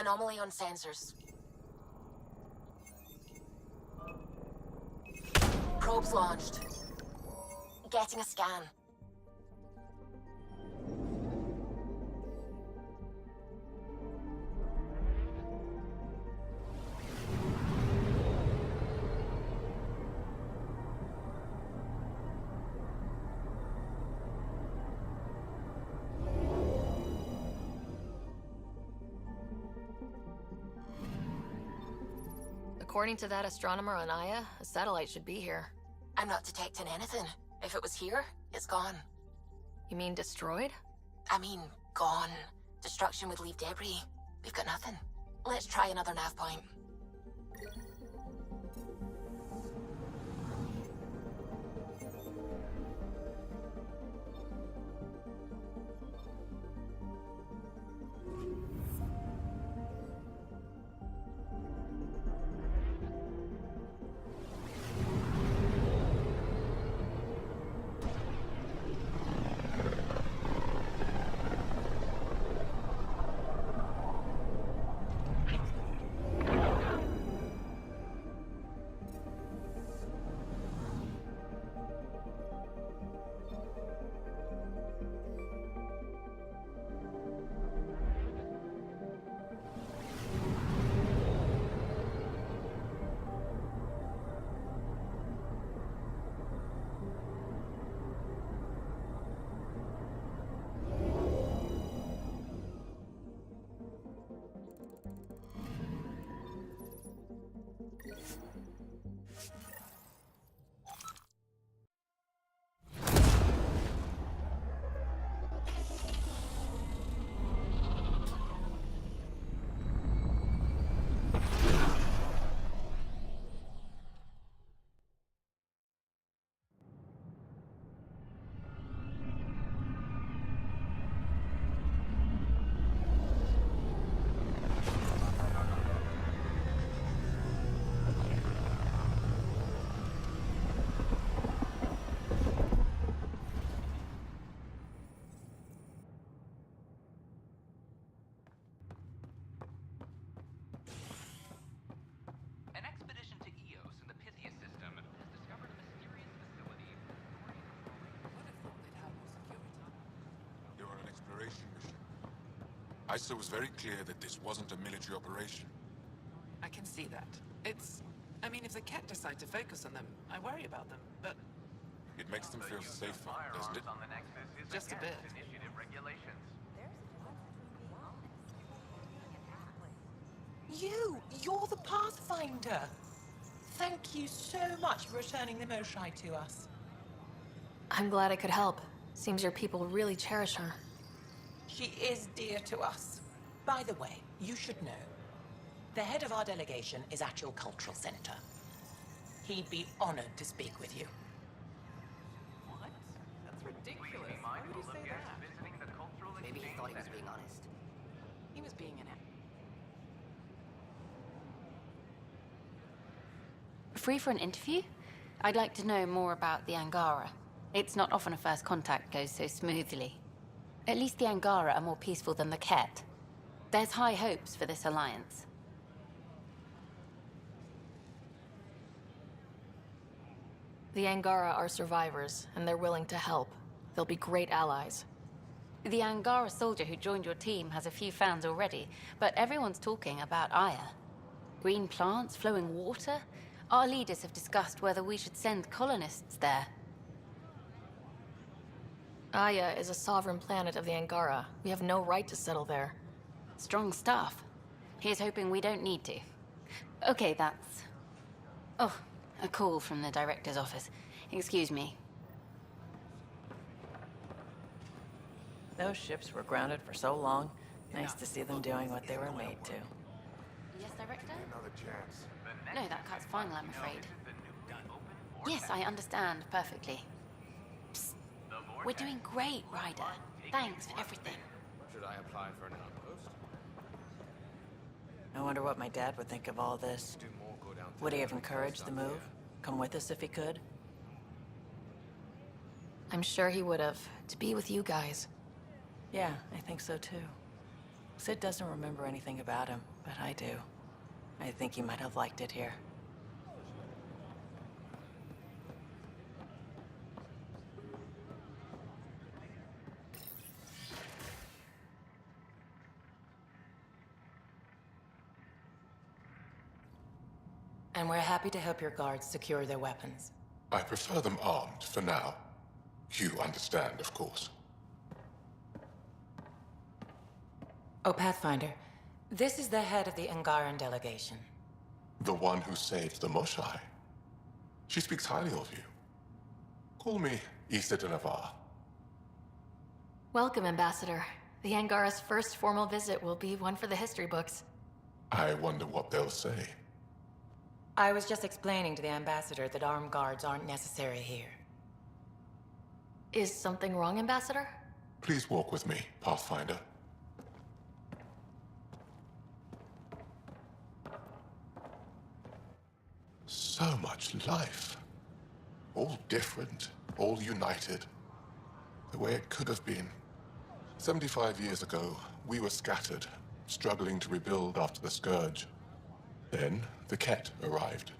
Anomaly on sensors. Probes launched. Getting a scan. According to that astronomer on Aya, a satellite should be here. I'm not detecting anything. If it was here, it's gone. You mean destroyed? I mean, gone. Destruction would leave debris. We've got nothing. Let's try another nav point. ISA was very clear that this wasn't a military operation. I can see that. I mean, if the Ket decide to focus on them, I worry about them, but... It makes them feel safer, doesn't it? Just a bit. You're the Pathfinder! Thank you so much for returning the Moshai to us. I'm glad I could help. Seems your people really cherish her. She is dear to us. By the way, you should know, the head of our delegation is at your cultural center. He'd be honored to speak with you. What? That's ridiculous. Why would you say that? Maybe he thought he was being honest. He was being an... Free for an interview? I'd like to know more about the Angara. It's not often a first contact goes so smoothly. At least the Angara are more peaceful than the Ket. There's high hopes for this alliance. The Angara are survivors, and they're willing to help. They'll be great allies. The Angara soldier who joined your team has a few fans already, but everyone's talking about Aya. Green plants, flowing water? Our leaders have discussed whether we should send colonists there. Aya is a sovereign planet of the Angara. We have no right to settle there. Strong stuff. Here's hoping we don't need to. Okay, that's... Oh, a call from the director's office. Excuse me. Those ships were grounded for so long. Nice to see them doing what they were made to. Yes, Director? Another chance. No, that cut's final, I'm afraid. Yes, I understand perfectly. Psst. We're doing great, Ryder. Thanks for everything. Should I apply for an outpost? I wonder what my dad would think of all this. Would he have encouraged the move? Come with us if he could? I'm sure he would have, to be with you guys. Yeah, I think so too. Sid doesn't remember anything about him, but I do. I think he might have liked it here. And we're happy to help your guards secure their weapons. I prefer them armed for now. You understand, of course. Oh, Pathfinder, this is the head of the Angaran delegation. The one who saved the Moshai. She speaks highly of you. Call me Issa de Navarre. Welcome, Ambassador. The Angara's first formal visit will be one for the history books. I wonder what they'll say. I was just explaining to the Ambassador that armed guards aren't necessary here. Is something wrong, Ambassador? Please walk with me, Pathfinder. So much life. All different, all united. The way it could have been. 75 years ago, we were scattered, struggling to rebuild after the Scourge. Then, the Ket arrived.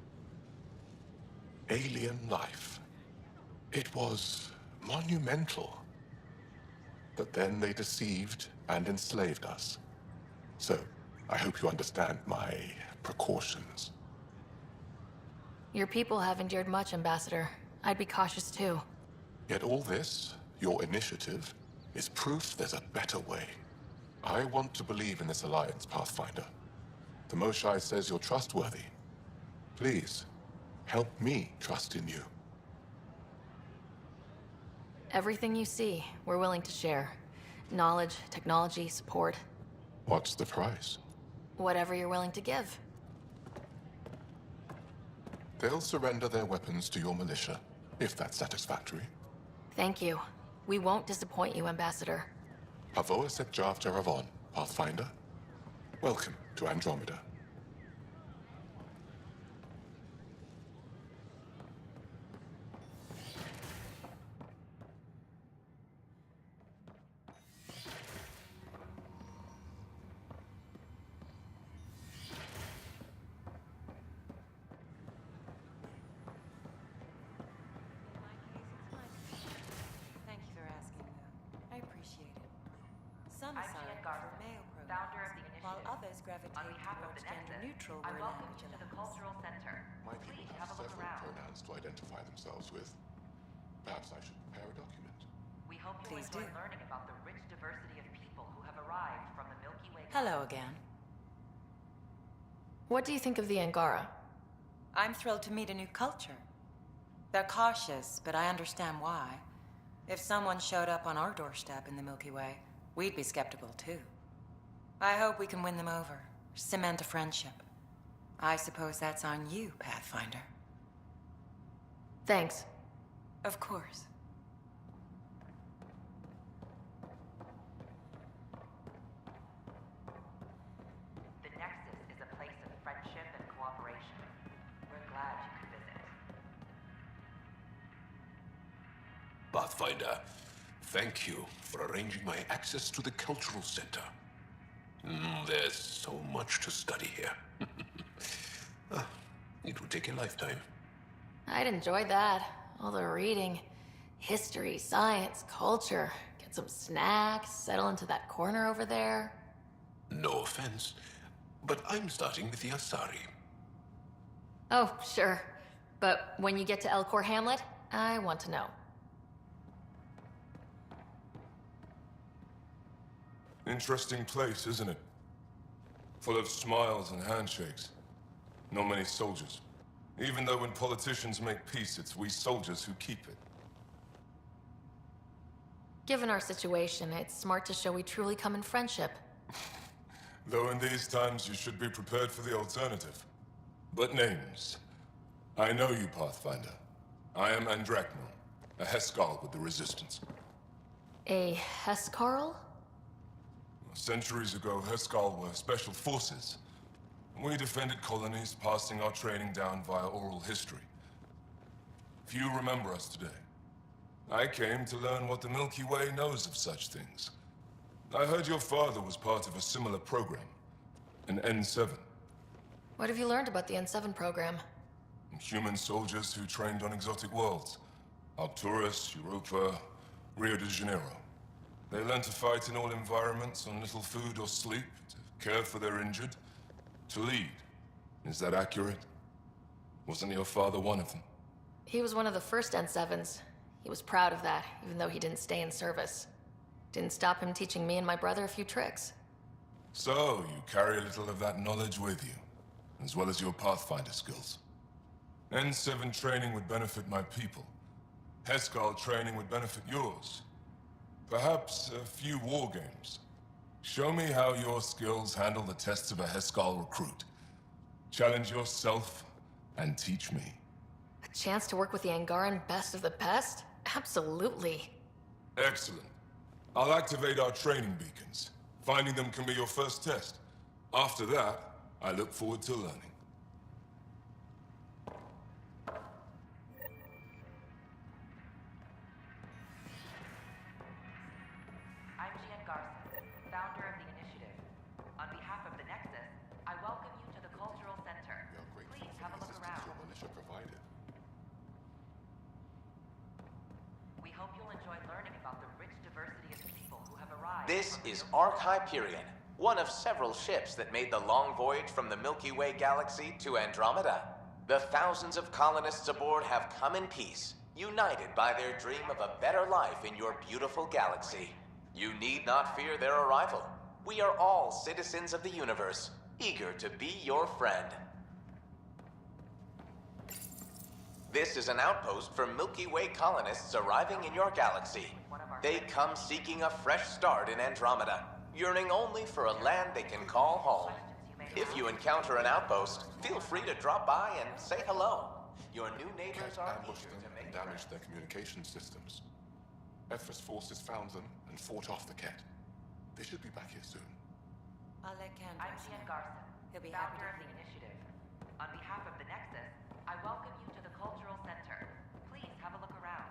Alien life. It was monumental. But then they deceived and enslaved us. So, I hope you understand my precautions. Your people have endured much, Ambassador. I'd be cautious too. Yet all this, your initiative, is proof there's a better way. I want to believe in this alliance, Pathfinder. The Moshai says you're trustworthy. Please, help me trust in you. Everything you see, we're willing to share. Knowledge, technology, support. What's the price? Whatever you're willing to give. They'll surrender their weapons to your militia, if that's satisfactory. Thank you. We won't disappoint you, Ambassador. Havoa Sep Jav Jaravon, Pathfinder. Welcome to Andromeda. Thank you for asking, though. I appreciate it. Some sign for male pronouns, while others gravitate towards gender-neutral word language allowance. My people have several pronouns to identify themselves with. Perhaps I should prepare a document. We hope you Please enjoy do. learning about the rich diversity of people who have arrived from the Milky Way. Hello again. What do you think of the Angara? I'm thrilled to meet a new culture. They're cautious, but I understand why. If someone showed up on our doorstep in the Milky Way, we'd be skeptical too. I hope we can win them over, cement a friendship. I suppose that's on you, Pathfinder. Thanks. Of course. The Nexus is a place of friendship and cooperation. We're glad you could visit. Pathfinder, thank you for arranging my access to the cultural center. There's so much to study here. It would take a lifetime. I'd enjoy that. All the reading. History, science, culture. Get some snacks, settle into that corner over there. No offense, but I'm starting with the Asari. Oh, sure. But when you get to Elcor Hamlet, I want to know. Interesting place, isn't it? Full of smiles and handshakes. Not many soldiers. Even though when politicians make peace, it's we soldiers who keep it. Given our situation, it's smart to show we truly come in friendship. Though in these times you should be prepared for the alternative. But names. I know you, Pathfinder. I am Andraknon, a Heskal with the Resistance. A Hescarl? Centuries ago, Heskal were special forces. We defended colonies, passing our training down via oral history. Few remember us today. I came to learn what the Milky Way knows of such things. I heard your father was part of a similar program, an N7. What have you learned about the N7 program? Human soldiers who trained on exotic worlds. Arcturus, Europa, Rio de Janeiro. They learn to fight in all environments on little food or sleep, to care for their injured, to lead. Is that accurate? Wasn't your father one of them? He was one of the first N7s. He was proud of that, even though he didn't stay in service. Didn't stop him teaching me and my brother a few tricks. So, you carry a little of that knowledge with you, as well as your Pathfinder skills. N7 training would benefit my people. Heskal training would benefit yours. Perhaps a few war games. Show me how your skills handle the tests of a Heskal recruit. Challenge yourself and teach me. A chance to work with the Angaran best of the best? Absolutely. Excellent. I'll activate our training beacons. Finding them can be your first test. After that, I look forward to learning. I'm Gian Garson, founder of the Initiative. On behalf of the Nexus, I welcome you to the Cultural Center. We are grateful Please for have a the look assistance around. your militia provided. We hope you'll enjoy learning about the rich diversity of people who have arrived. This is Ark Hyperion, one of several ships that made the long voyage from the Milky Way galaxy to Andromeda. The thousands of colonists aboard have come in peace, united by their dream of a better life in your beautiful galaxy. You need not fear their arrival. We are all citizens of the universe, eager to be your friend. This is an outpost for Milky Way colonists arriving in your galaxy. They come seeking a fresh start in Andromeda, yearning only for a land they can call home. If you encounter an outpost, feel free to drop by and say hello. Your new neighbors Ket are ambushed eager them to and make damaged their communication systems. Ephra's forces found them and fought off the Ket. They should be back here soon. I'll let Candace I'm Gian know. Garson, He'll be happy founder to of the meet you. Initiative. On behalf of the Nexus, I welcome you to the Cultural Center. Please have a look around.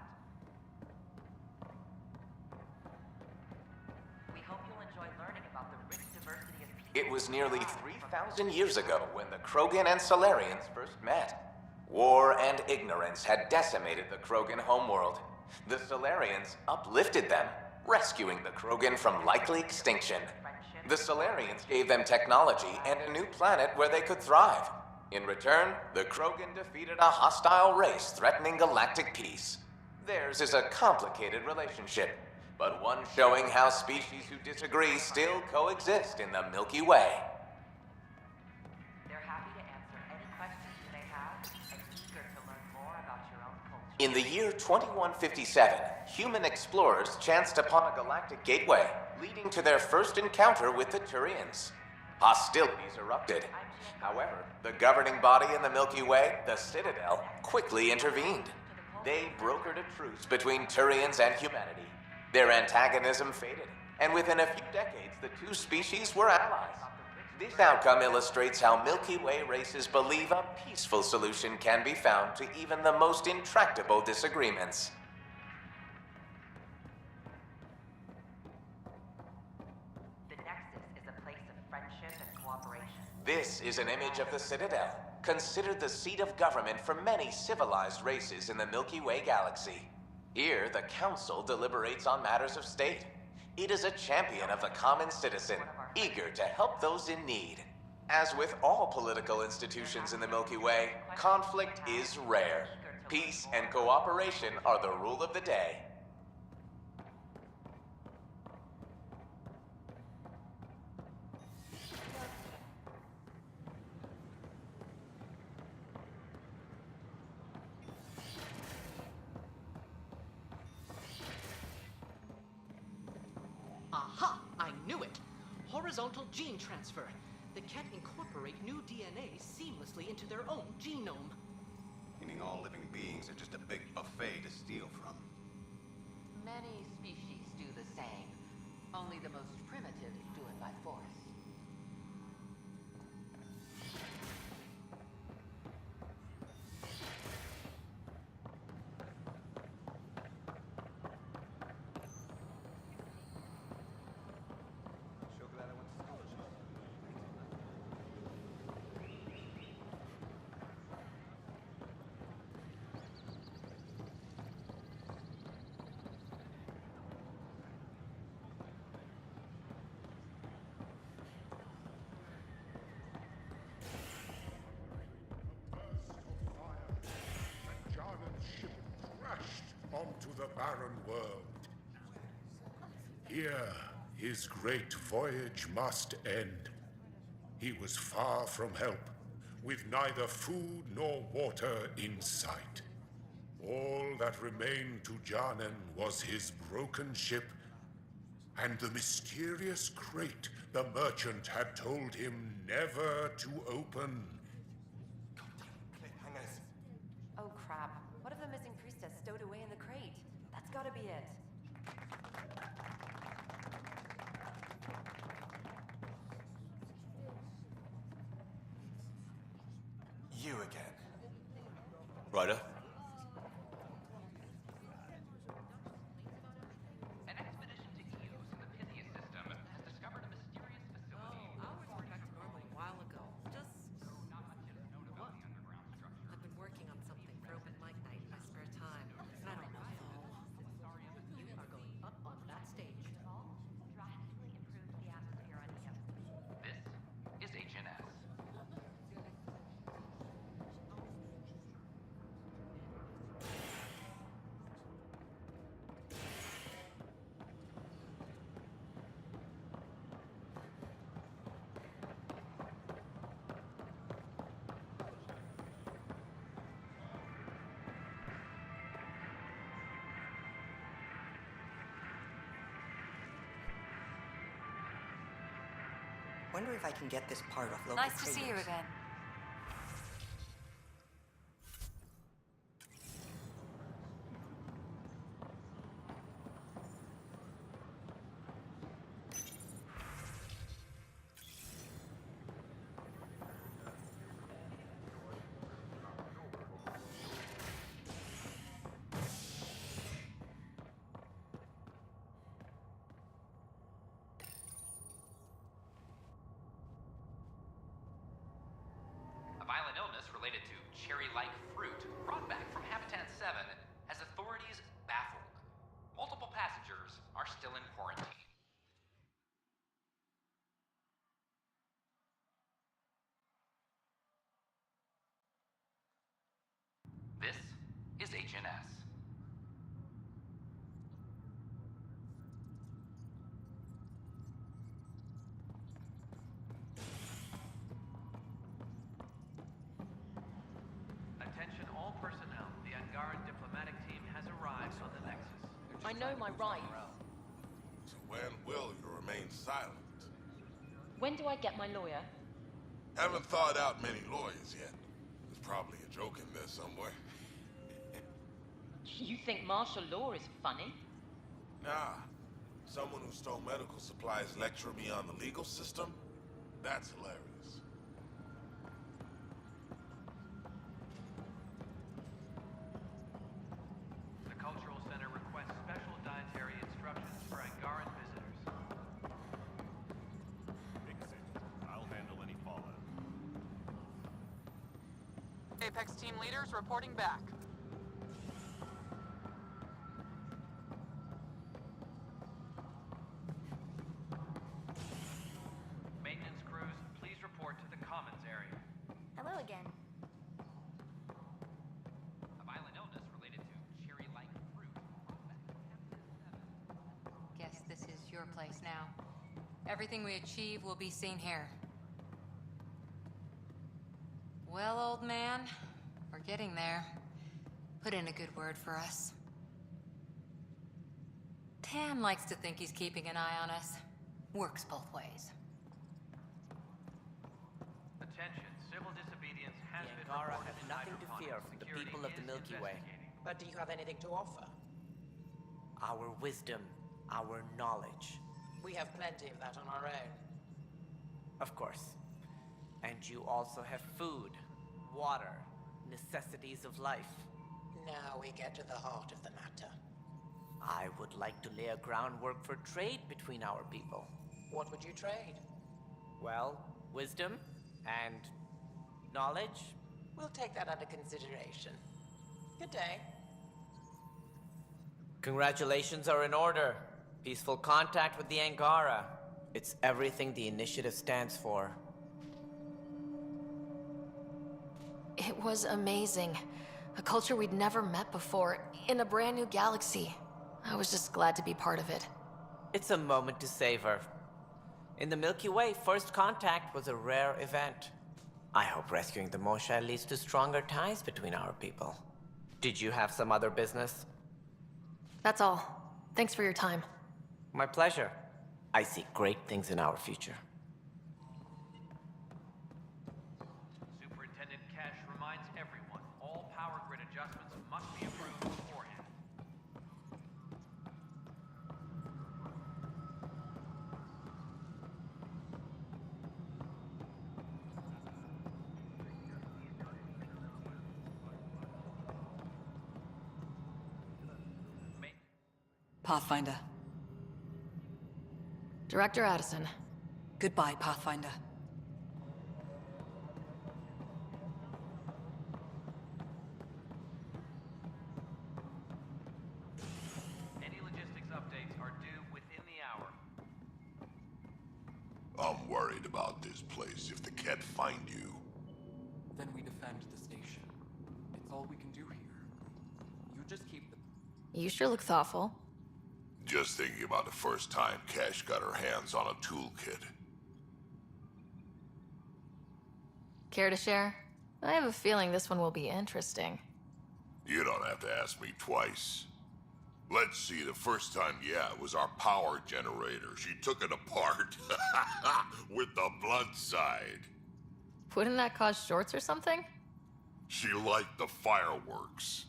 We hope you'll enjoy learning about the rich diversity of people. It was nearly 3,000 years ago when the Krogan and Solarians first met. War and ignorance had decimated the Krogan homeworld. The Solarians uplifted them, rescuing the Krogan from likely extinction. The Solarians gave them technology and a new planet where they could thrive. In return, the Krogan defeated a hostile race threatening galactic peace. Theirs is a complicated relationship, but one showing how species who disagree still coexist in the Milky Way. They're happy to answer any questions you may have and eager to learn more about your own culture. In the year 2157, human explorers chanced upon a galactic gateway, leading to their first encounter with the Turians. Hostilities erupted. However, the governing body in the Milky Way, the Citadel, quickly intervened. They brokered a truce between Turians and humanity. Their antagonism faded, and within a few decades, the two species were allies. This outcome illustrates how Milky Way races believe a peaceful solution can be found to even the most intractable disagreements. The Nexus is a place of friendship and cooperation. This is an image of the Citadel, considered the seat of government for many civilized races in the Milky Way galaxy. Here, the Council deliberates on matters of state. It is a champion of the common citizen, eager to help those in need. As with all political institutions in the Milky Way, conflict is rare. Peace and cooperation are the rule of the day. Aha! I knew it! Horizontal gene transfer. The Ket incorporate new DNA seamlessly into their own genome. Meaning all living beings are just a big buffet to steal from. Many species do the same. Only the most primitive do it by force. the barren world. Here, his great voyage must end. He was far from help, with neither food nor water in sight. All that remained to Janen was his broken ship and the mysterious crate the merchant had told him never to open. Oh crap. What if the missing priestess stowed away in the crate? That's gotta be it. You again. Ryder? An expedition to Eos in the Pythias system has discovered a mysterious facility. I was back to normal a while ago. Just... Not much is known about the underground structure. I've been working on something for open mic night in my spare time. I don't know, though. You are going up on that stage. Drastically improved the atmosphere on Eos. This is HNS. Wonder if I can get this part off local Nice to see you traders. again. A violent illness related to cherry-like fruit brought back from Habitat 7 has authorities baffled. Multiple passengers are still in quarantine. This is HNS. Attention all personnel. The Angaran diplomatic team has arrived on the Nexus. I know my rights. So when will you remain silent? When do I get my lawyer? Haven't thought out many lawyers yet. There's probably a joke in there somewhere. You think martial law is funny? Nah. Someone who stole medical supplies lecturing me on the legal system? That's hilarious. The Cultural Center requests special dietary instructions for Angaran visitors. I'll handle any fallout. Apex team leaders reporting back. Maintenance crews, please report to the commons area. Hello again. A violent illness related to cherry-like fruit brought back from Habitat 7. Guess this is your place now. Everything we achieve will be seen here. Well, old man, we're getting there. Put in a good word for us. Tan likes to think he's keeping an eye on us. Works both ways. Attention, civil disobedience has The been Angara reported have in nothing to hydroponics. fear from the Security people of the is Milky Way. investigating. But do you have anything to offer? Our wisdom, our knowledge. We have plenty of that on our own. Of course. And you also have food, water, necessities of life. Now we get to the heart of the matter. I would like to lay a groundwork for trade between our people. What would you trade? Well, wisdom and knowledge. We'll take that under consideration. Good day. Congratulations are in order. Peaceful contact with the Angara. It's everything the initiative stands for. It was amazing. A culture we'd never met before, in a brand new galaxy. I was just glad to be part of it. It's a moment to savor. In the Milky Way, first contact was a rare event. I hope rescuing the Moshae leads to stronger ties between our people. Did you have some other business? That's all. Thanks for your time. My pleasure. I see great things in our future. Superintendent Cash reminds everyone, all power grid adjustments must be approved beforehand. Pathfinder. Director Addison. Goodbye, Pathfinder. Any logistics updates are due within the hour. I'm worried about this place if the Ket find you. Then we defend the station. It's all we can do here. You just keep the... You sure look thoughtful. Just thinking about the first time Cash got her hands on a toolkit. Care to share? I have a feeling this one will be interesting. You don't have to ask me twice. Let's see, the first time, yeah, it was our power generator. She took it apart with the blunt side. Wouldn't that cause shorts or something? She liked the fireworks.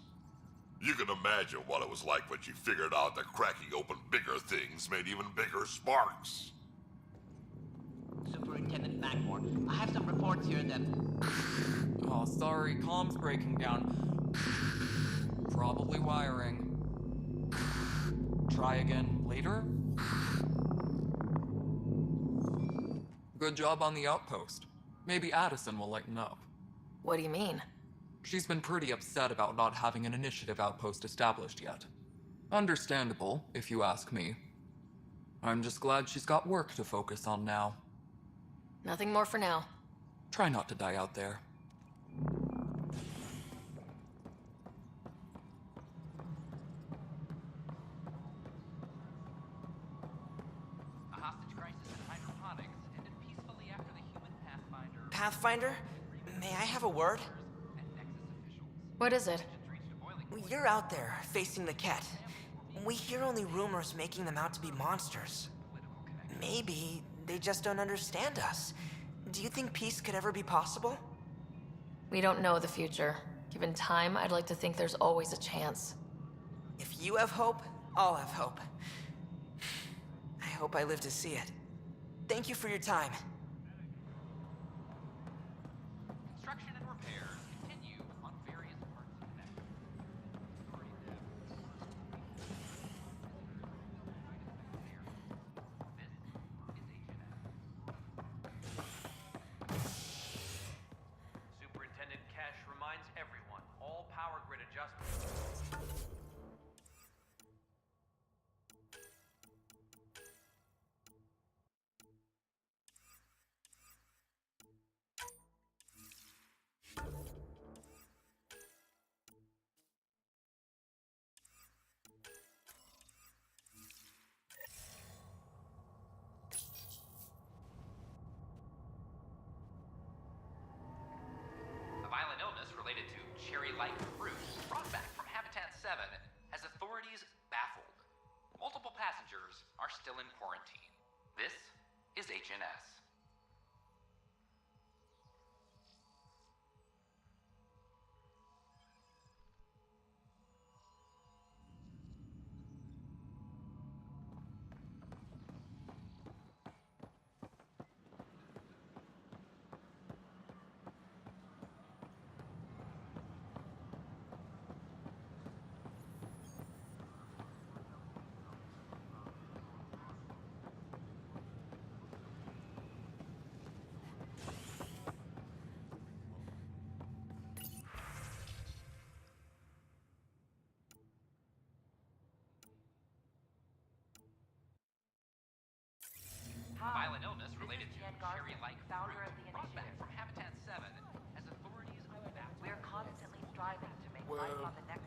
You can imagine what it was like when she figured out that cracking open bigger things made even bigger sparks. Superintendent Magmore, I have some reports here that... Oh, sorry, comms breaking down. Probably wiring. Try again later? Good job on the outpost. Maybe Addison will lighten up. What do you mean? She's been pretty upset about not having an initiative outpost established yet. Understandable, if you ask me. I'm just glad she's got work to focus on now. Nothing more for now. Try not to die out there. A hostage crisis in hydroponics ended peacefully after the human Pathfinder... Pathfinder? May I have a word? What is it? You're out there, facing the Ket. We hear only rumors making them out to be monsters. Maybe they just don't understand us. Do you think peace could ever be possible? We don't know the future. Given time, I'd like to think there's always a chance. If you have hope, I'll have hope. I hope I live to see it. Thank you for your time. Construction and repairs continue on various parts of the network. Superintendent Cash reminds everyone, all power grid adjustments...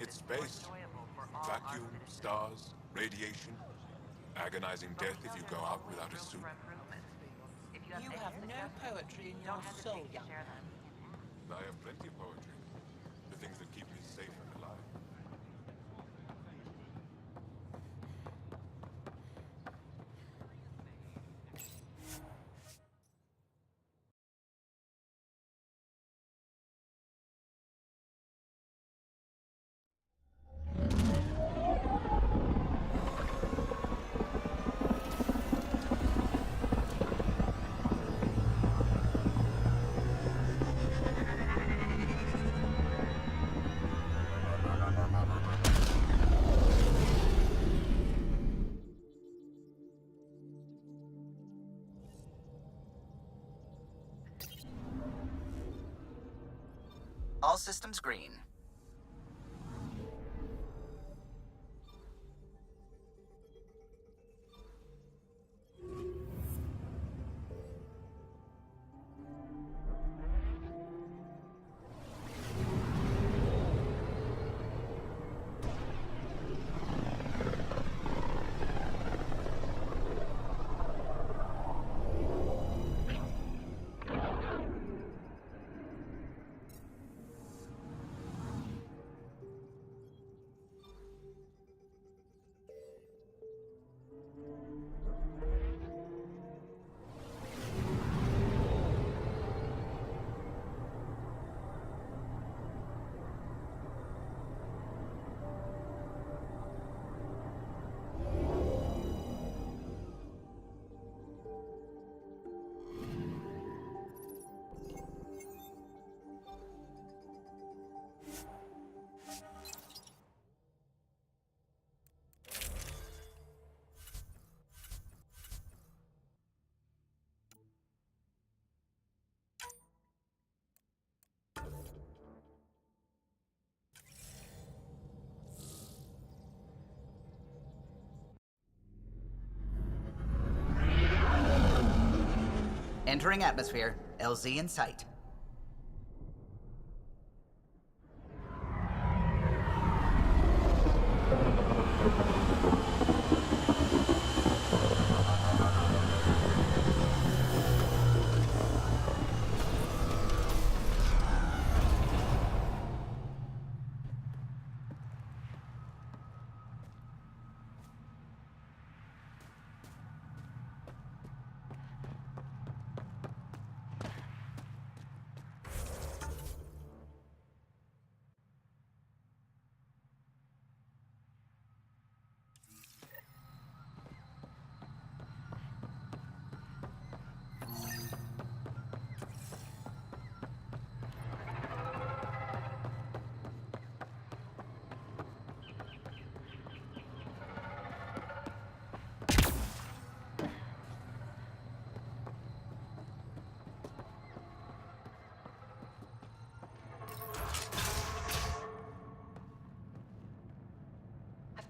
it's space. Vacuum, stars, radiation, agonizing death if you go out without a suit. You have no poetry in your soul, young man. I have plenty of poetry. The things that keep me safe and alive. All systems green. Entering atmosphere. LZ in sight.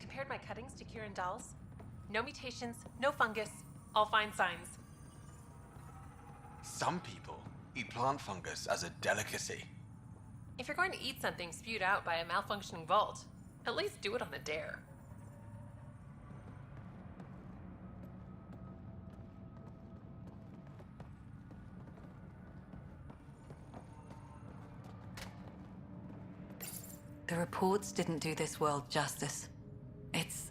Compared my cuttings to Kieran Dahl's. No mutations, no fungus, all fine signs. Some people eat plant fungus as a delicacy. If you're going to eat something spewed out by a malfunctioning vault, at least do it on a dare. The reports didn't do this world justice. It's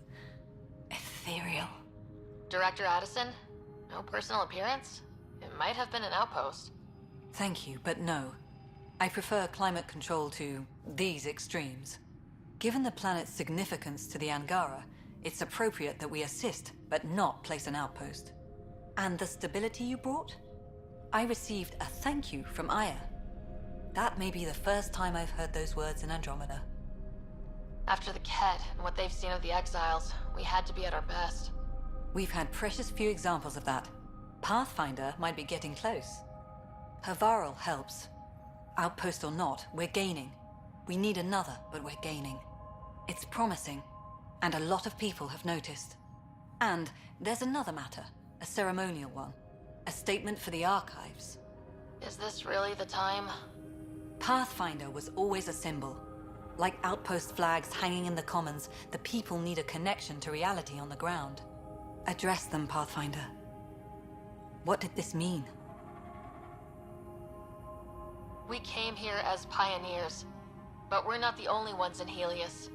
ethereal. Director Addison? No personal appearance? It might have been an outpost. Thank you, but no. I prefer climate control to these extremes. Given the planet's significance to the Angara, it's appropriate that we assist, but not place an outpost. And the stability you brought? I received a thank you from Aya. That may be the first time I've heard those words in Andromeda. After the Ket and what they've seen of the exiles, we had to be at our best. We've had precious few examples of that. Pathfinder might be getting close. Havarl helps. Outpost or not, we're gaining. We need another, but we're gaining. It's promising, and a lot of people have noticed. And there's another matter, a ceremonial one. A statement for the archives. Is this really the time? Pathfinder was always a symbol. Like outpost flags hanging in the commons, the people need a connection to reality on the ground. Address them, Pathfinder. What did this mean? We came here as pioneers, but we're not the only ones in Helios.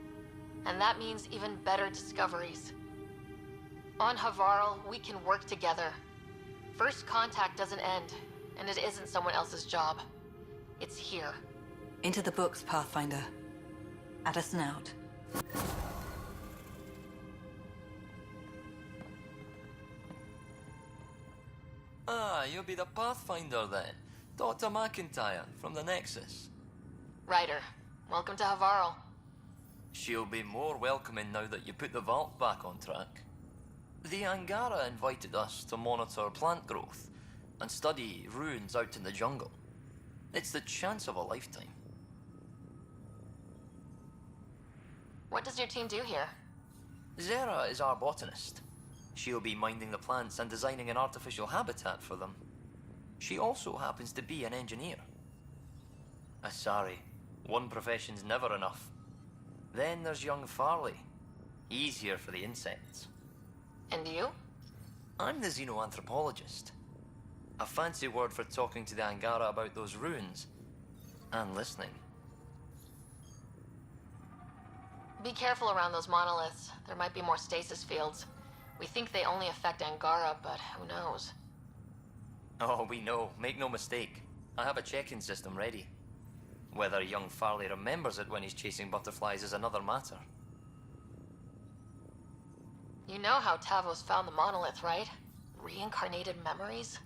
And that means even better discoveries. On Havarl, we can work together. First contact doesn't end, and it isn't someone else's job. It's here. Into the books, Pathfinder. At a snout. Ah, you'll be the Pathfinder then. Dr. McIntyre from the Nexus. Ryder, welcome to Havarl. She'll be more welcoming now that you put the vault back on track. The Angara invited us to monitor plant growth and study ruins out in the jungle. It's the chance of a lifetime. What does your team do here? Zera is our botanist. She'll be minding the plants and designing an artificial habitat for them. She also happens to be an engineer. Sorry, one profession's never enough. Then there's young Farley. He's here for the insects. And you? I'm the xenoanthropologist. A fancy word for talking to the Angara about those ruins. And listening. Be careful around those monoliths. There might be more stasis fields. We think they only affect Angara, but who knows? Oh, we know. Make no mistake. I have a check-in system ready. Whether young Farley remembers it when he's chasing butterflies is another matter. You know how Tavos found the monolith, right? Reincarnated memories?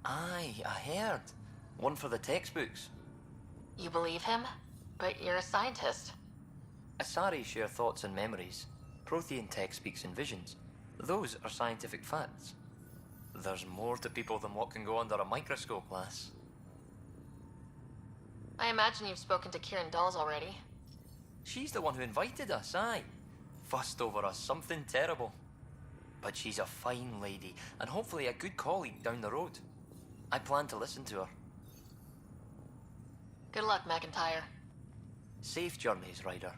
Aye, I heard. One for the textbooks. You believe him? But you're a scientist. Asari share thoughts and memories. Prothean tech speaks in visions. Those are scientific facts. There's more to people than what can go under a microscope, lass. I imagine you've spoken to Kieran Dawes already. She's the one who invited us, aye. Fussed over us something terrible. But she's a fine lady, and hopefully a good colleague down the road. I plan to listen to her. Good luck, McIntyre. Safe journeys, Ryder.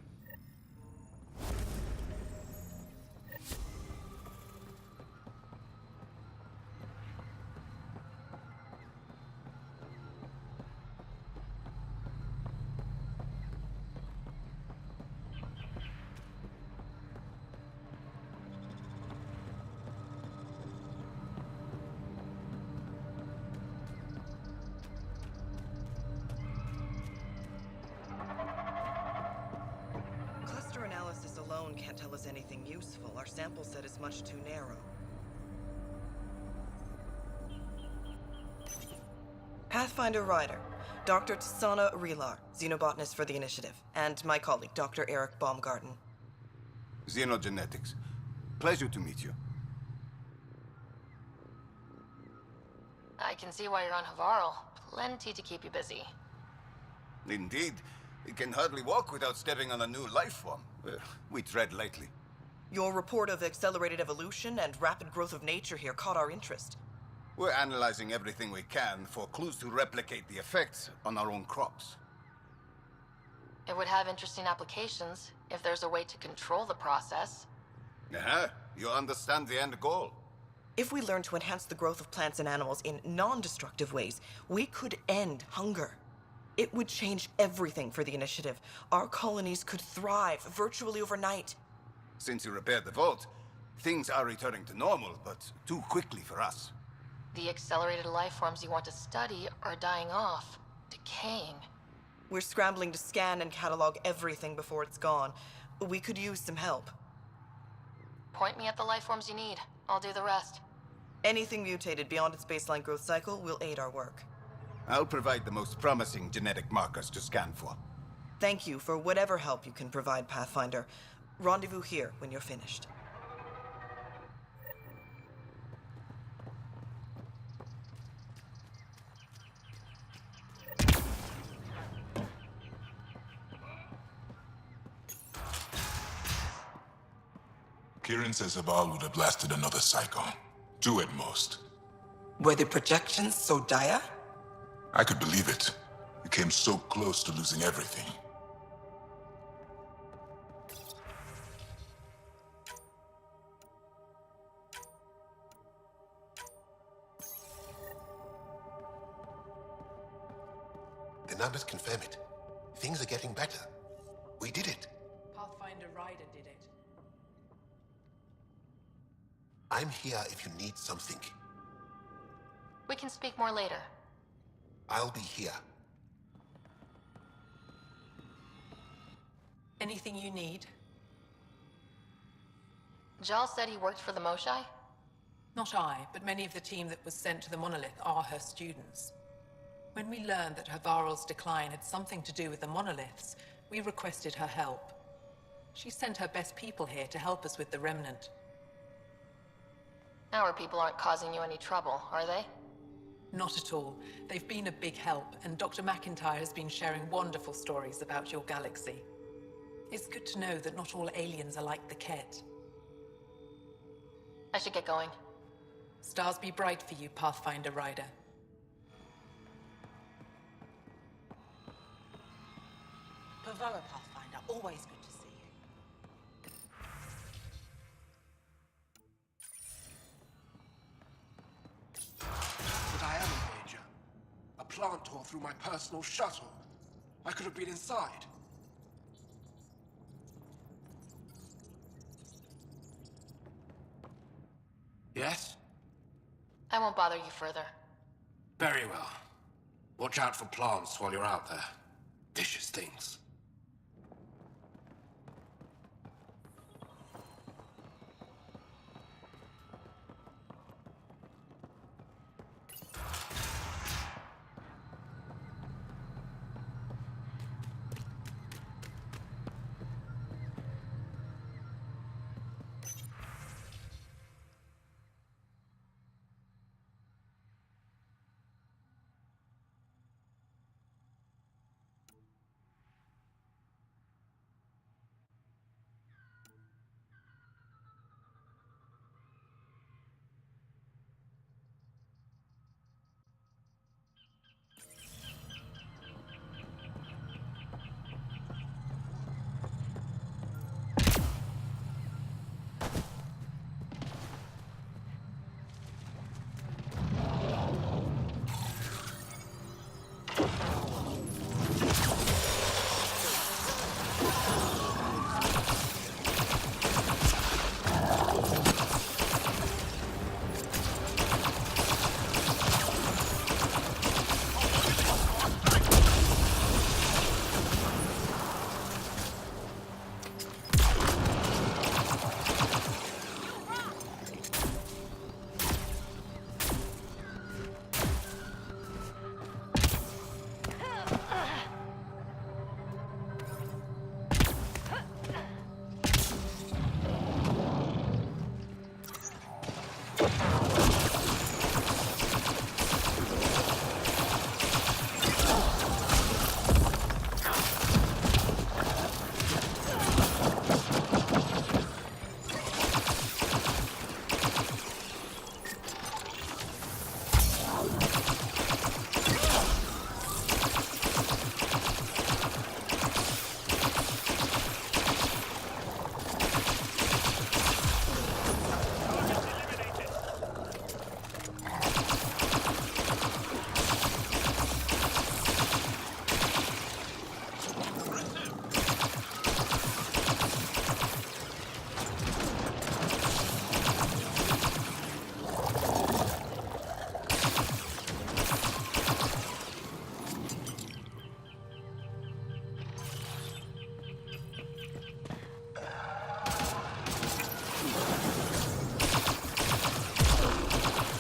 Cluster analysis alone can't tell us anything useful. Our sample set is much too narrow. Pathfinder Ryder, Dr. Tsana Relar, xenobotanist for the Initiative, and my colleague, Dr. Eric Baumgarten. Xenogenetics. Pleasure to meet you. I can see why you're on Havarl. Plenty to keep you busy. Indeed. It can hardly walk without stepping on a new life form. We tread lightly. Your report of accelerated evolution and rapid growth of nature here caught our interest. We're analyzing everything we can for clues to replicate the effects on our own crops. It would have interesting applications if there's a way to control the process. You understand the end goal. If we learn to enhance the growth of plants and animals in non-destructive ways, we could end hunger. It would change everything for the Initiative. Our colonies could thrive virtually overnight. Since you repaired the vault, things are returning to normal, but too quickly for us. The accelerated life forms you want to study are dying off, decaying. We're scrambling to scan and catalog everything before it's gone. We could use some help. Point me at the life forms you need. I'll do the rest. Anything mutated beyond its baseline growth cycle will aid our work. I'll provide the most promising genetic markers to scan for. Thank you for whatever help you can provide, Pathfinder. Rendezvous here when you're finished. Kieran says Aval would have blasted another cyclone. 2 at most. Were the projections so dire? I could believe it. We came so close to losing everything. The numbers confirm it. Things are getting better. We did it. Pathfinder Ryder did it. I'm here if you need something. We can speak more later. I'll be here. Anything you need? Jal said he worked for the Moshai? Not I, but many of the team that was sent to the monolith are her students. When we learned that Havarl's decline had something to do with the monoliths, we requested her help. She sent her best people here to help us with the remnant. Our people aren't causing you any trouble, are they? Not at all. They've been a big help, and Dr. McIntyre has been sharing wonderful stories about your galaxy. It's good to know that not all aliens are like the Ket. I should get going. Stars be bright for you, Pathfinder Ryder. Pavoa, Pathfinder. Always good to see you. But I am in danger. A plant tore through my personal shuttle. I could have been inside. Yes? I won't bother you further. Very well. Watch out for plants while you're out there. Vicious things.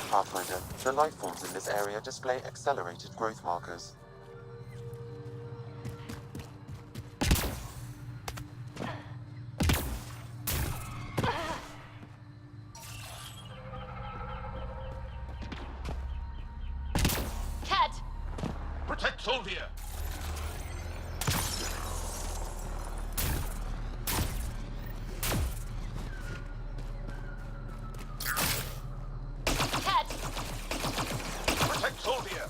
Pathfinder, the life forms in this area display accelerated growth markers. Cat! Protect Solvia! Protect Solvia!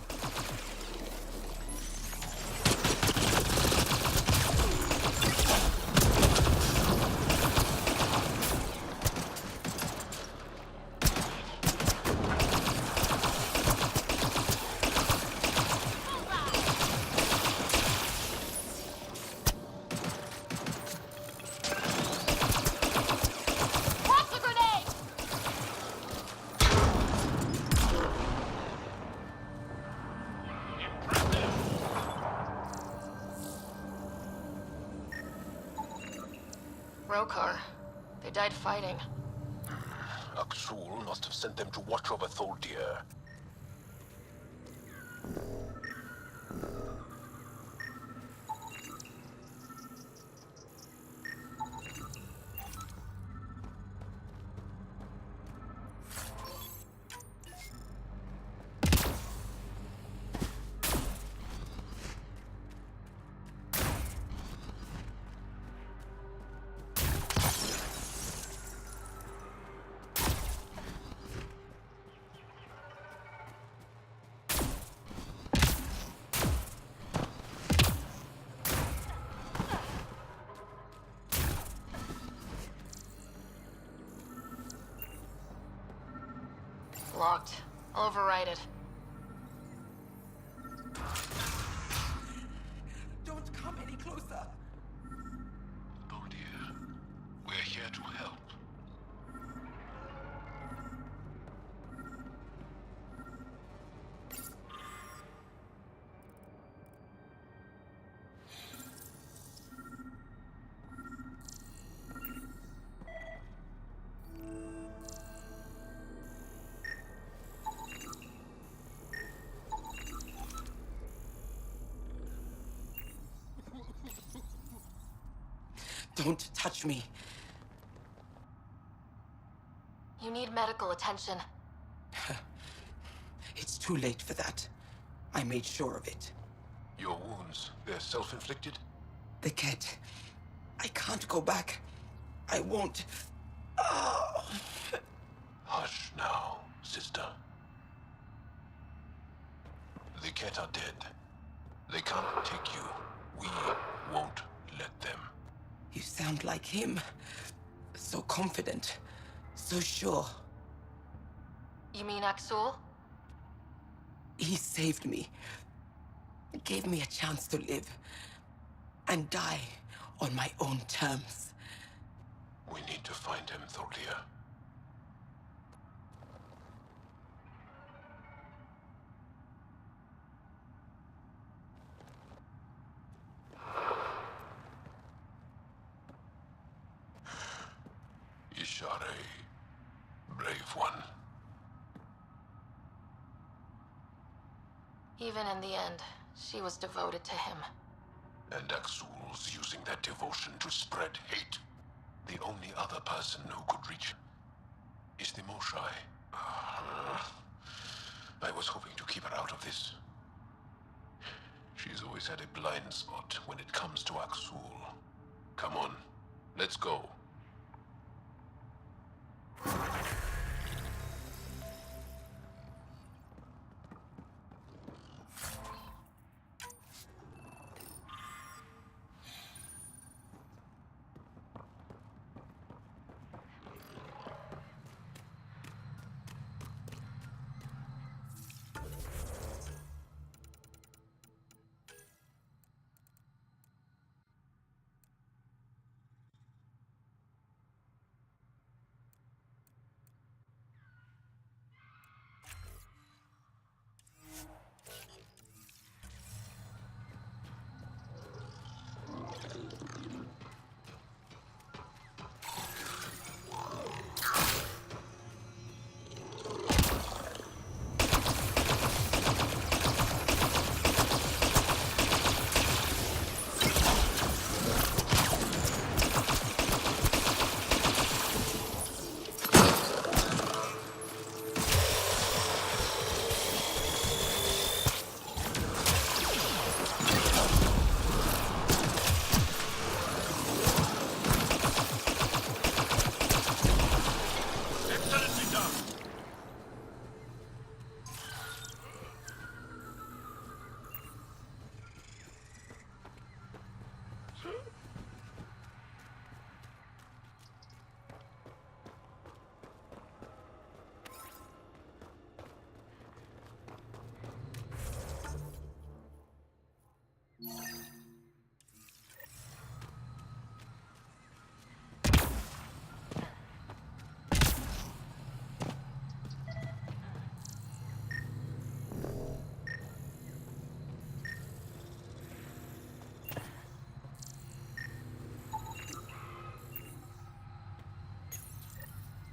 Rokar. They died fighting. Aksul must have sent them to watch over Thuldir. Locked. I'll override it. Don't come any closer. Oh dear. We're here to help. Don't touch me. You need medical attention. It's too late for that. I made sure of it. Your wounds, they're self-inflicted? The cat. I can't go back. I won't. Oh. Hush now, sister. The cat are dead. They can't take you. We won't let them. You sound like him. So confident. So sure. You mean Aksul? He saved me. Gave me a chance to live. And die on my own terms. We need to find him, Thuldir. Ishare, brave one. Even in the end, she was devoted to him. And Aksul's using that devotion to spread hate. The only other person who could reach him is the Moshai. I was hoping to keep her out of this. She's always had a blind spot when it comes to Aksul. Come on, let's go.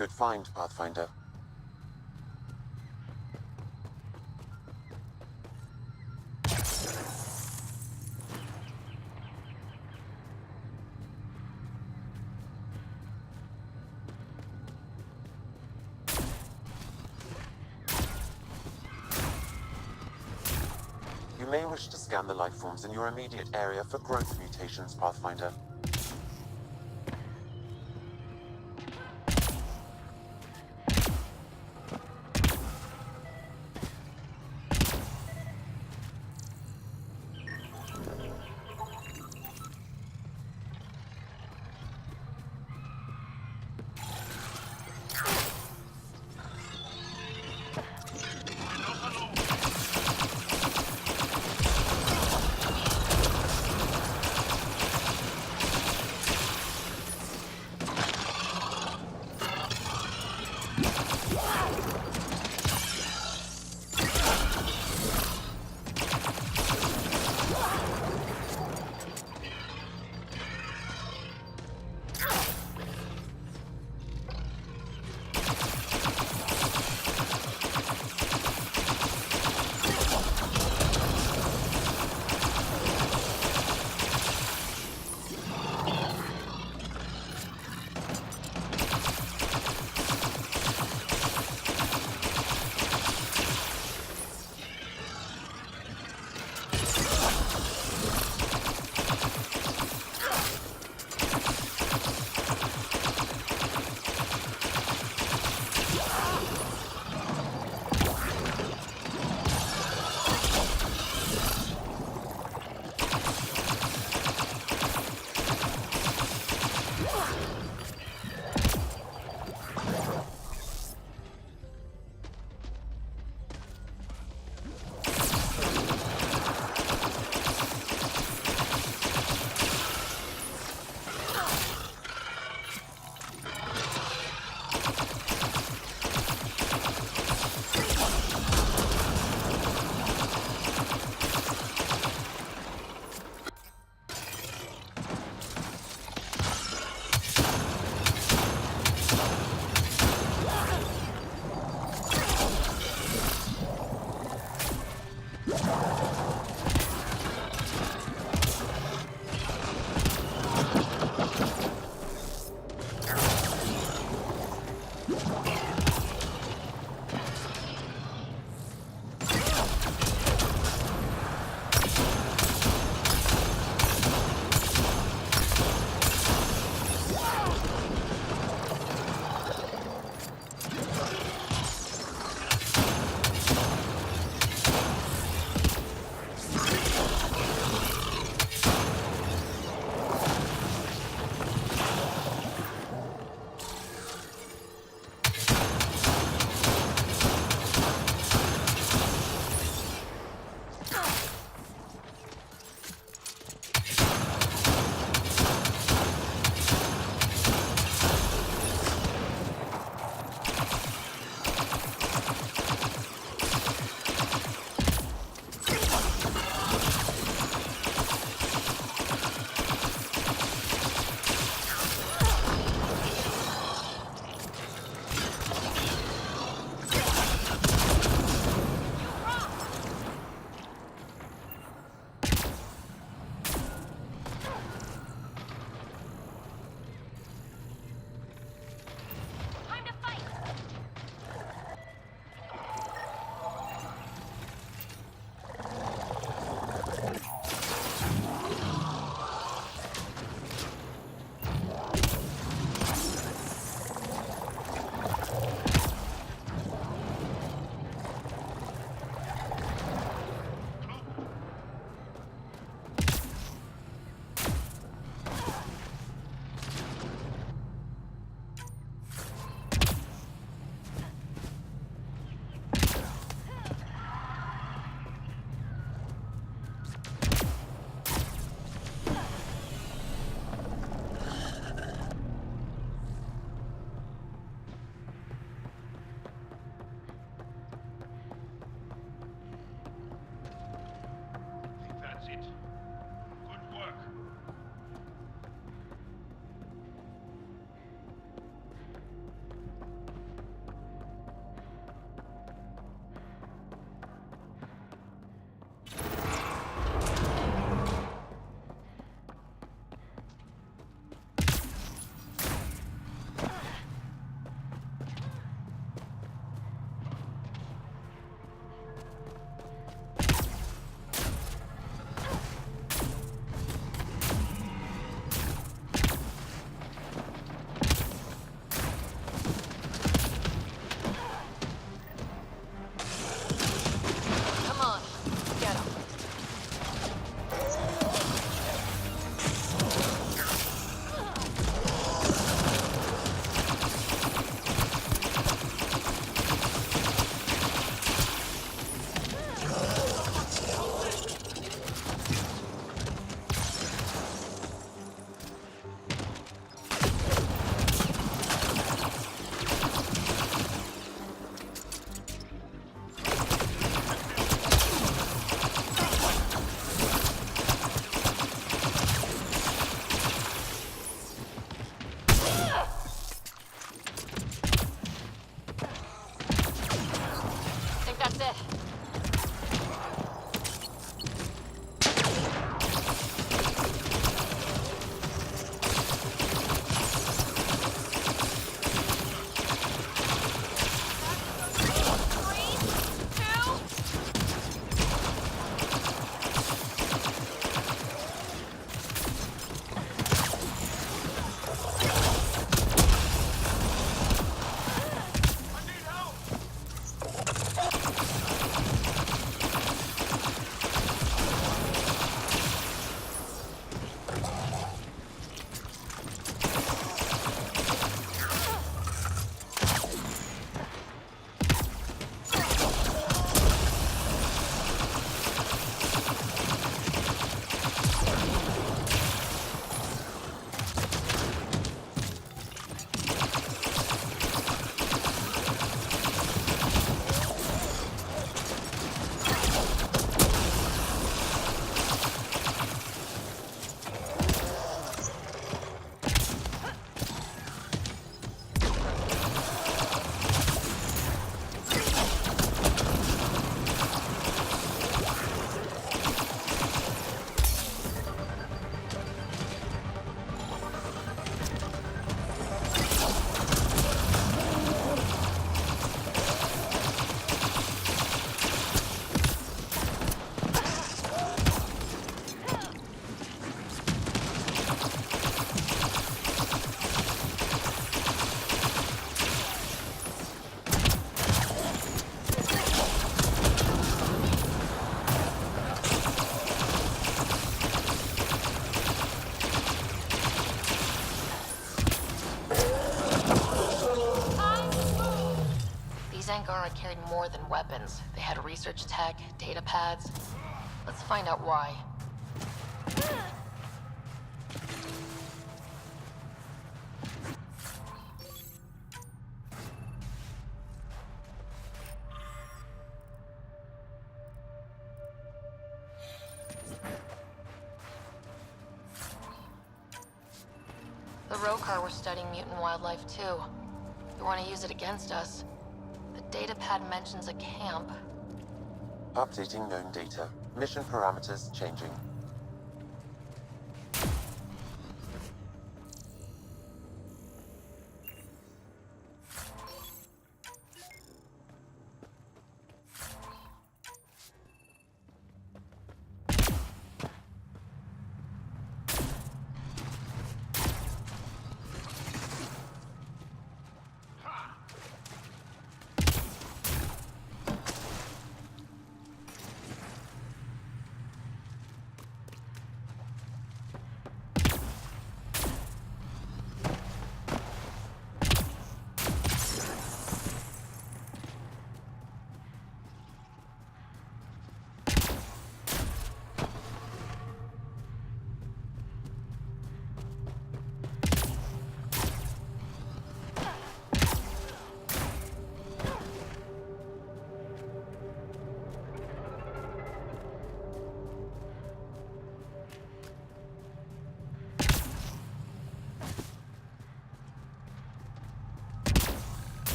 Good find, Pathfinder. You may wish to scan the life forms in your immediate area for growth mutations, Pathfinder. Angara carried more than weapons. They had research tech, data pads. Let's find out why. The Rokar were studying mutant wildlife too. They want to use it against us. The datapad mentions a camp. Updating known data. Mission parameters changing.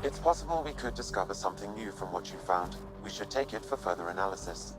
It's possible we could discover something new from what you found. We should take it for further analysis.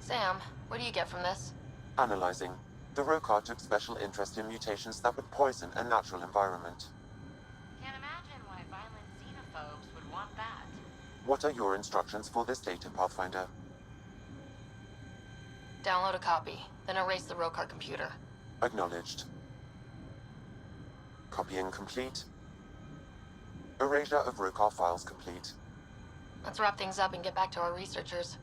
Sam, what do you get from this? Analyzing. The Rokar took special interest in mutations that would poison a natural environment. Can't imagine why violent xenophobes would want that. What are your instructions for this data, Pathfinder? Download a copy, then erase the Rokar computer. Acknowledged. Copying complete. Erasure of Rokar files complete. Let's wrap things up and get back to our researchers.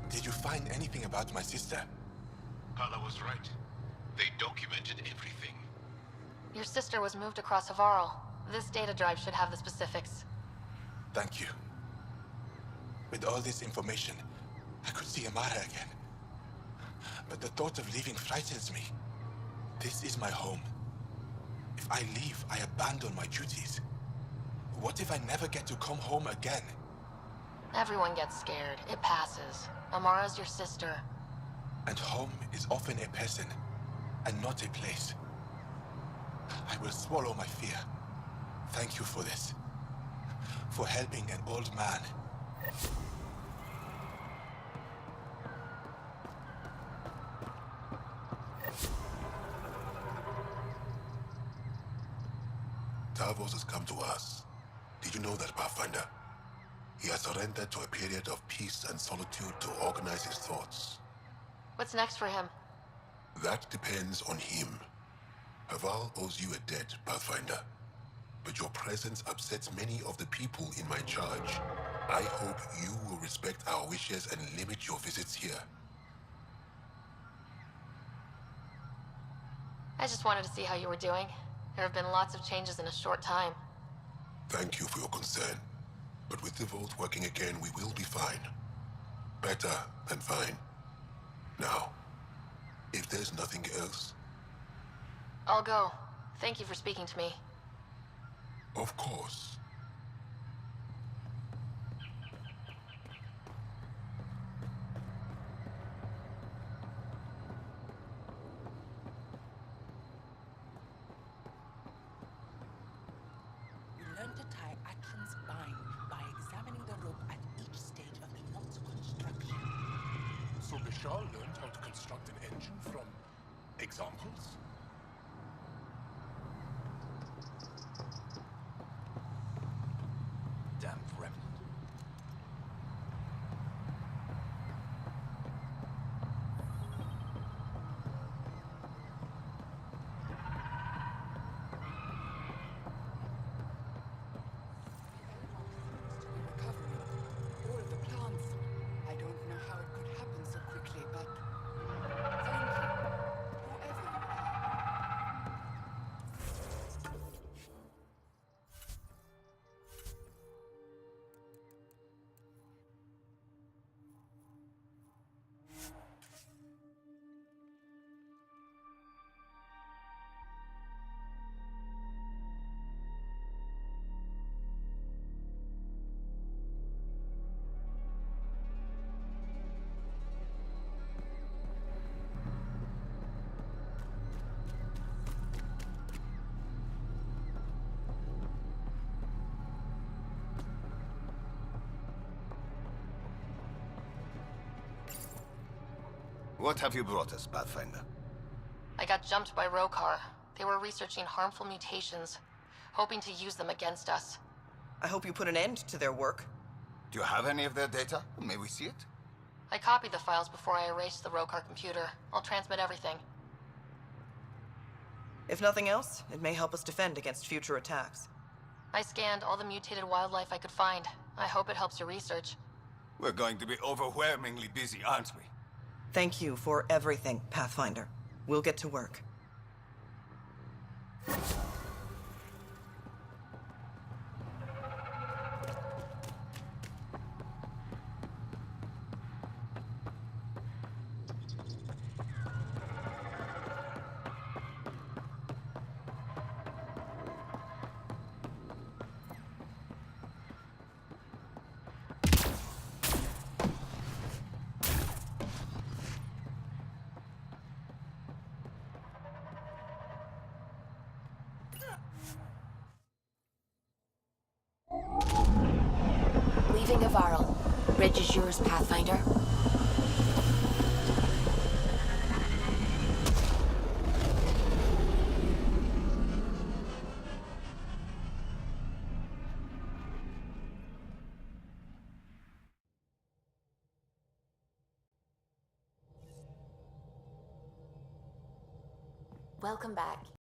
Did you find anything about my sister? Kala was right. They documented everything. Your sister was moved across Havarl. This data drive should have the specifics. Thank you. With all this information, I could see Amara again. But the thought of leaving frightens me. This is my home. If I leave, I abandon my duties. What if I never get to come home again? Everyone gets scared. It passes. Amara's your sister. And home is often a person, and not a place. I will swallow my fear. Thank you for this. For helping an old man. Tavos has come to us. Did you know that, Pathfinder? He has surrendered to a period of peace and solitude to organize his thoughts. What's next for him? That depends on him. Haval owes you a debt, Pathfinder. But your presence upsets many of the people in my charge. I hope you will respect our wishes and limit your visits here. I just wanted to see how you were doing. There have been lots of changes in a short time. Thank you for your concern. But with the vault working again, we will be fine. Better than fine. Now, if there's nothing else... I'll go. Thank you for speaking to me. Of course. You learn to tie Atron's bind by examining the rope at each stage of the knot's construction. So Bishal learned how to construct an engine from examples? Damn remnant. All of the plants. I don't know how it could happen so quickly, but thank you. What have you brought us, Pathfinder? I got jumped by Rokar. They were researching harmful mutations, hoping to use them against us. I hope you put an end to their work. Do you have any of their data? May we see it? I copied the files before I erased the Rokar computer. I'll transmit everything. If nothing else, it may help us defend against future attacks. I scanned all the mutated wildlife I could find. I hope it helps your research. We're going to be overwhelmingly busy, aren't we? Thank you for everything, Pathfinder. We'll get to work. Leaving Avarl. Bridge is yours, Pathfinder. Welcome back.